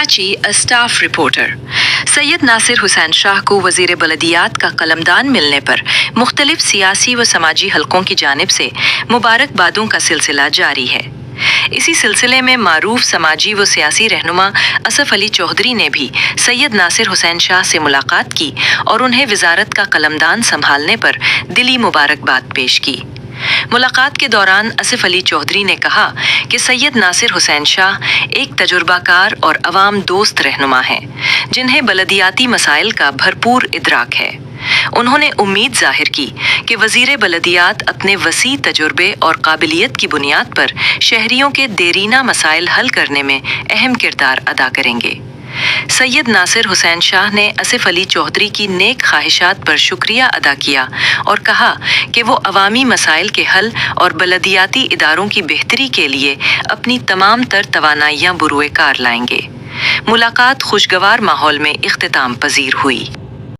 Karachi staff reporter. Syed Nasir Hussain Shah को वज़ीर बलदियात का कलमदान मिलने पर मुख्तलिफ सियासी व समाजी हलकों की जानिब से मुबारकबादों का सिलसिला जारी है। इसी सिलसिले में मारूफ समाजी व सियासी रहनुमा असफ अली चौधरी ने भी सैयद नासिर हुसैन शाह से मुलाकात की और उन्हें वजारत का कलमदान संभालने पर दिली मुबारकबाद पेश की। मुलाकात के दौरान असफ अली चौधरी ने कहा कि सैयद नासिर हुसैन शाह एक तजुर्बाकार और अवाम दोस्त रहनुमा हैं, जिन्हें बलदियाती मसाइल का भरपूर इदराक है। उन्होंने उम्मीद जाहिर की कि वज़ीर बलदियात अपने वसी तजुर्बे और काबिलियत की बुनियाद पर शहरियों के देरीना मसाइल हल करने में अहम किरदार अदा करेंगे। सैयद नासिर हुसैन शाह ने असफ अली चौधरी की नेक ख्वाहिशात पर शुक्रिया अदा किया और कहा कि वो अवामी मसाइल के हल और बलदियाती इदारों की बेहतरी के लिए अपनी तमाम तर तवानाइयाँ बुरुए कार लाएंगे। मुलाकात खुशगवार माहौल में इख्तिताम पजीर हुई।